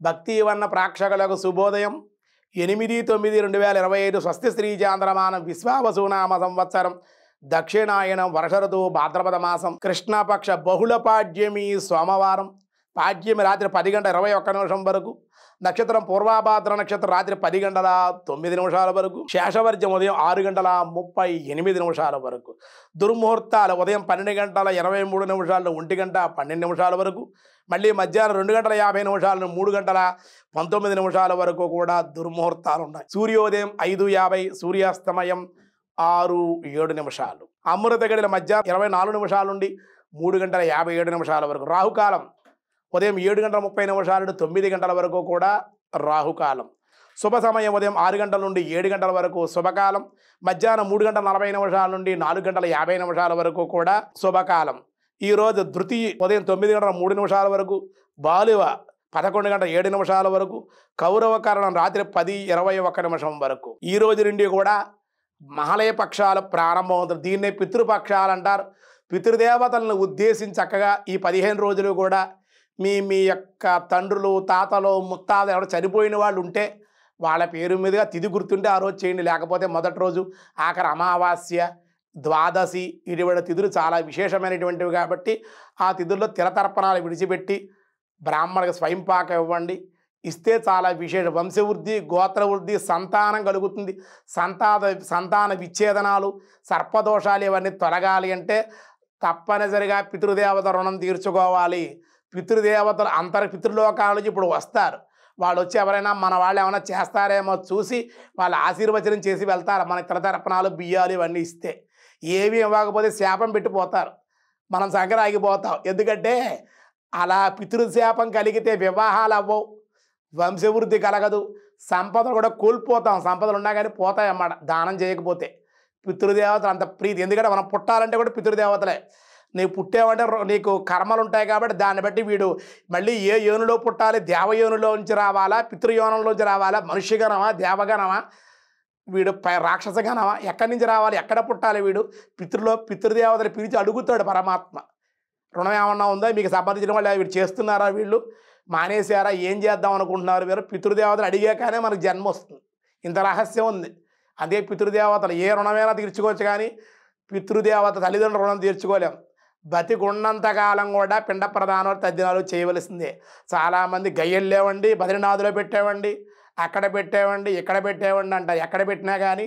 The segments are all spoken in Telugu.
భక్తివన్న ప్రేక్షకులకు శుభోదయం. 8/9/2025 స్వస్తి శ్రీ చాంద్రమానం విశ్వావసునామ సంవత్సరం దక్షిణాయనం వర్ష ఋతువు భాద్రపద మాసం కృష్ణపక్ష బహుళ పాడ్యమి సోమవారం. పాడ్యమి రాత్రి 10:21 వరకు. నక్షత్రం పూర్వాభాద్ర నక్షత్రం రాత్రి 10:09 వరకు. శేషవర్జ్యం ఉదయం 6:38 వరకు. దుర్ముహూర్తాలు ఉదయం 12:23 నుండి 1:12 వరకు. మళ్ళీ మధ్యాహ్నం 2:50 3:19 వరకు కూడా దుర్ముహూర్తాలు ఉన్నాయి. సూర్యోదయం 5:50, సూర్యాస్తమయం 6:07. అమృత గడిల మధ్యాహ్నం 24 నుండి 3:57 వరకు. రాహుకాలం ఉదయం 7:30 నుండి 9 వరకు కూడా రాహుకాలం. శుభ సమయం ఉదయం 6 నుండి 7 వరకు శుభకాలం. మధ్యాహ్నం 3:40 నుండి 4:50 వరకు కూడా శుభకాలం. ఈరోజు ధృతి ఉదయం 9:03 వరకు, బాలువ 11:07 వరకు, కౌరవకరణం రాత్రి 10:21 వరకు. ఈ రోజు నుండి కూడా మహాలయ పక్షాలు ప్రారంభమవుతారు. దీన్నే పితృపక్షాలు అంటారు. పితృదేవతలను ఉద్దేశించి చక్కగా ఈ 15 రోజులు కూడా మీ యొక్క తండ్రులు, తాతలు, ముత్తాతలు ఎవరు చనిపోయిన వాళ్ళు ఉంటే వాళ్ళ పేరు మీదుగా తిథి గుర్తుంటే ఆ రోజు చేయండి. లేకపోతే మొదటి రోజు, ఆఖరి అమావాస్య, ద్వాదశి ఇటువంటి తిథులు చాలా విశేషమైనటువంటివి కాబట్టి ఆ తిథుల్లో తిలతర్పణాలు విడిచిపెట్టి బ్రాహ్మణులకు స్వయంపాక ఇవ్వండి. ఇస్తే చాలా విశేష వంశవృద్ధి, గోత్రవృద్ధి, సంతానం కలుగుతుంది. సంతాన విచ్ఛేదనాలు, సర్పదోషాలు ఇవన్నీ తొలగాలి అంటే తప్పనిసరిగా పితృదేవత రుణం తీర్చుకోవాలి. పితృదేవతలు పితృలోకాల నుంచి ఇప్పుడు వస్తారు. వాళ్ళు వచ్చి ఎవరైనా మన వాళ్ళు ఏమైనా చేస్తారేమో చూసి వాళ్ళు ఆశీర్వచనం చేసి వెళ్తారు. మన తిలతర్పణాలు, బియ్యాలు ఇవన్నీ ఇస్తే. ఏవి ఇవ్వకపోతే శాపం పెట్టిపోతారు. మనం సంకర ఆగిపోతాం. ఎందుకంటే అలా పితృశాపం కలిగితే వివాహాలు అవ్వవు, వంశవృద్ధి కలగదు, సంపదలు కూడా కోల్పోతాం. సంపదలు ఉన్నా కానీ పోతాయి అన్నమాట దానం చేయకపోతే. పితృదేవతలు అంత ప్రీతి. ఎందుకంటే మనం పుట్టాలంటే కూడా పితృదేవతలే. నీవు పుట్టేవంటే నీకు కర్మలు ఉంటాయి కాబట్టి దాన్ని బట్టి వీడు మళ్ళీ ఏ యోనిలో పుట్టాలి, దేవయోనిలోంచి రావాలా, పితృయోనంలోంచి రావాలా, మనుష్యగణమా, దేవగణమా, వీడు రాక్షసగణమా, ఎక్కడి నుంచి రావాలి, ఎక్కడ పుట్టాలి, వీడు పితృదేవతలు పిలిచి అడుగుతాడు పరమాత్మ. రుణం ఏమన్నా ఉందా మీకు సంబంధించిన వాళ్ళు, వీడు చేస్తున్నారా, వీళ్ళు మానేశారా, ఏం చేద్దాం అనుకుంటున్నారు మీరు, పితృదేవతలు అడిగాకనే మనకు జన్మ వస్తుంది. ఇంత రహస్యం ఉంది. అదే పితృదేవతలు ఏ రుణమైనా తీర్చుకోవచ్చు కానీ పితృదేవత తల్లిదండ్రుల రుణం తీర్చుకోలేం. బతికున్నంతకాలం కూడా పిండ ప్రదానాలు తద్దినాలు చేయవలసిందే. చాలామంది గయ్యలు లేవండి, బద్రీనాథులో పెట్టేవండి, అక్కడ పెట్టేవండి, ఇక్కడ పెట్టేవండి అంటారు. ఎక్కడ పెట్టినా కానీ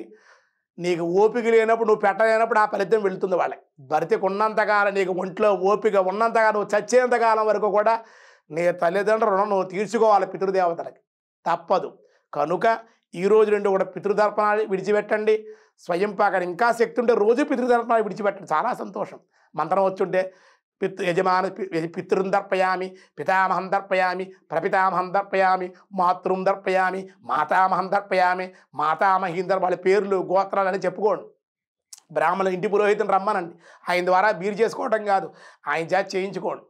నీకు ఓపిక లేనప్పుడు, నువ్వు పెట్టలేనప్పుడు ఆ ఫలితం వెళుతుంది వాళ్ళకి. బతికున్నంతకాలం నీకు ఒంట్లో ఓపిక ఉన్నంతకాలం, నువ్వు చచ్చేంతకాలం వరకు కూడా నీ తల్లిదండ్రుల రుణం నువ్వు తీర్చుకోవాలి పితృదేవతలకి. తప్పదు. కనుక ఈ రోజు నుండి కూడా పితృతర్పణాలు విడిచిపెట్టండి. స్వయంపాకం ఇంకా శక్తి ఉంటే రోజు పితృతర్పణాలు విడిచిపెట్టండి. చాలా సంతోషం. మంత్రం వచ్చుంటే యజమాని పితృం దర్పయామి, పితామహం దర్పయామి, ప్రపితామహం దర్పయామి, మాతృం దర్పయామి, మాతామహం దర్పయామి, మాతామహీం వాళ్ళ పేర్లు, గోత్రాలు అని చెప్పుకోండి. బ్రాహ్మణులు ఇంటి పురోహితుని రమ్మనండి. ఆయన ద్వారా బీరు చేసుకోవటం కాదు, ఆయన చేత చేయించుకోండి.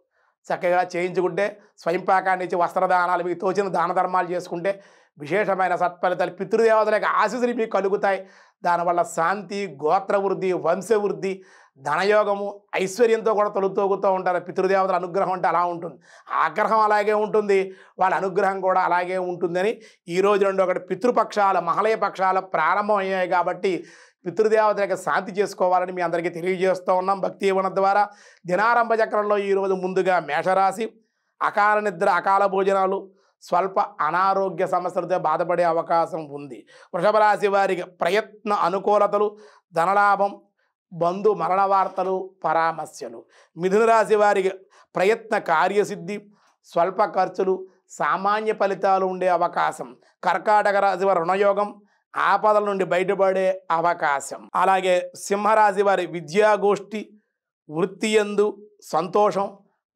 చక్కగా చేయించుకుంటే స్వయంపాకాన్ని ఇచ్చి వస్త్రదానాలు, మీకు తోచిన దాన ధర్మాలు చేసుకుంటే విశేషమైన సత్ఫలితాలు, పితృదేవతలకు ఆశీస్సులు మీకు కలుగుతాయి. దానివల్ల శాంతి, గోత్రవృద్ధి, వంశవృద్ధి, ధనయోగము, ఐశ్వర్యంతో కూడా తొలుతోగుతూ ఉంటారు. పితృదేవతల అనుగ్రహం అంటే అలా ఉంటుంది. ఆగ్రహం అలాగే ఉంటుంది, వాళ్ళ అనుగ్రహం కూడా అలాగే ఉంటుందని ఈ రోజు నుండి ఒకటి పితృపక్షాల, మహాలయ పక్షాలు ప్రారంభం అయ్యాయి కాబట్టి పితృదేవతలకు శాంతి చేసుకోవాలని మీ అందరికీ తెలియజేస్తూ ఉన్నాం. భక్తి ఇవ్వడం ద్వారా దినారంభ చక్రంలో ఈరోజు ముందుగా మేషరాశి. అకాల నిద్ర, అకాల భోజనాలు, స్వల్ప అనారోగ్య సమస్యలతో బాధపడే అవకాశం ఉంది. వృషభ రాశి వారికి ప్రయత్న అనుకూలతలు, ధనలాభం, బంధు మరణ వార్తలు, పరామర్శలు. మిథున రాశి వారికి ప్రయత్న కార్యసిద్ధి, స్వల్ప ఖర్చులు, సామాన్య ఫలితాలు ఉండే అవకాశం. కర్కాటక రాశి వారి రుణయోగం, ఆపదల నుండి బయటపడే అవకాశం. అలాగే సింహరాశి వారి విద్యాగోష్ఠి, వృత్తి యందు సంతోషం,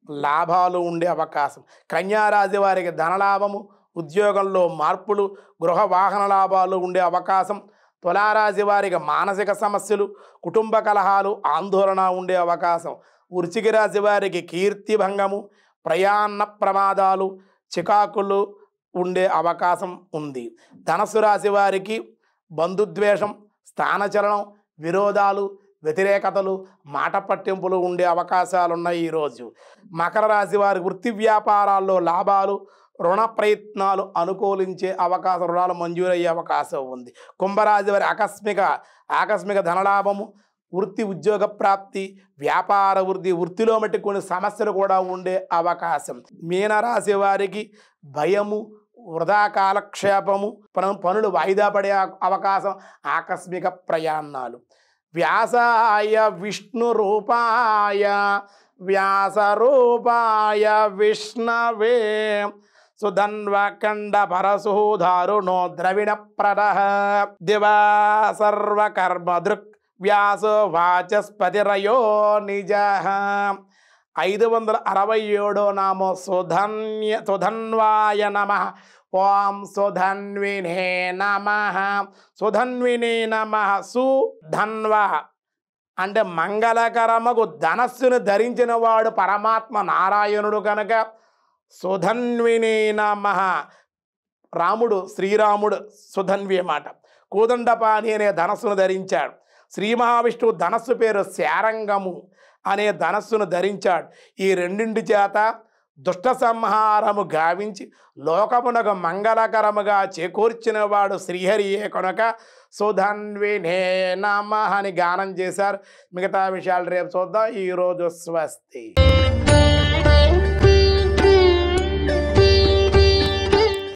లాభాలు ఉండే అవకాశం. కన్యారాశి వారికి ధనలాభము, ఉద్యోగంలో మార్పులు, గృహ వాహన లాభాలు ఉండే అవకాశం. తులారాశి వారికి మానసిక సమస్యలు, కుటుంబ కలహాలు, ఆందోళన ఉండే అవకాశం. వృశ్చిక రాశి వారికి కీర్తిభంగము, ప్రయాణ ప్రమాదాలు, చికాకులు ఉండే అవకాశం ఉంది. ధనస్సు రాశి వారికి బంధుద్వేషం, స్థానచలనం, విరోధాలు, వ్యతిరేకతలు, మాట పట్టింపులు ఉండే అవకాశాలు ఉన్నాయి ఈరోజు. మకర రాశి వారి వృత్తి వ్యాపారాల్లో లాభాలు, రుణ ప్రయత్నాలు అనుకూలించే అవకాశం, రుణాలు మంజూరయ్యే అవకాశం ఉంది. కుంభరాశి వారి ఆకస్మిక ధనలాభము, వృత్తి ఉద్యోగ ప్రాప్తి, వ్యాపార వృద్ధి, వృత్తిలో మట్టి కొన్ని సమస్యలు కూడా ఉండే అవకాశం. మీనరాశి వారికి భయము, వృధా కాలక్షేపము, పనులు వాయిదా పడే అవకాశం, ఆకస్మిక ప్రయాణాలు. వ్యాసాయ విష్ణు రూపాయ వ్యాసరూపాయ విష్ణవే సుధన్వకండ పరశూధారుణో ద్రవిణ ప్రద దివా సర్వకర్మ దృక్ వ్యాసో వాచస్పతిరయో నిజ. 567 నామో సుధన్వాయ నమః. ఓం సుధన్వినే నమః. సుధన్వినే నమః. సుధన్వ అంటే మంగళకరమగు ధనస్సును ధరించిన వాడు పరమాత్మ నారాయణుడు కనుక సుధన్వినే నమః. రాముడు, శ్రీరాముడు సుధన్వి మాట. కోదండపాణి అనే ధనస్సును ధరించాడు. శ్రీ మహావిష్ణువు ధనస్సు పేరు శారంగము అనే ధనస్సును ధరించాడు. ఈ రెండింటి చేత దుష్ట సంహారము గావించి లోకమునకు మంగళకరముగా చేకూర్చిన వాడు శ్రీహరియే కనుక సుధన్వినే నమః అని గానం చేశారు. మిగతా విషయాలు రేపు చూద్దాం. ఈరోజు స్వస్తి.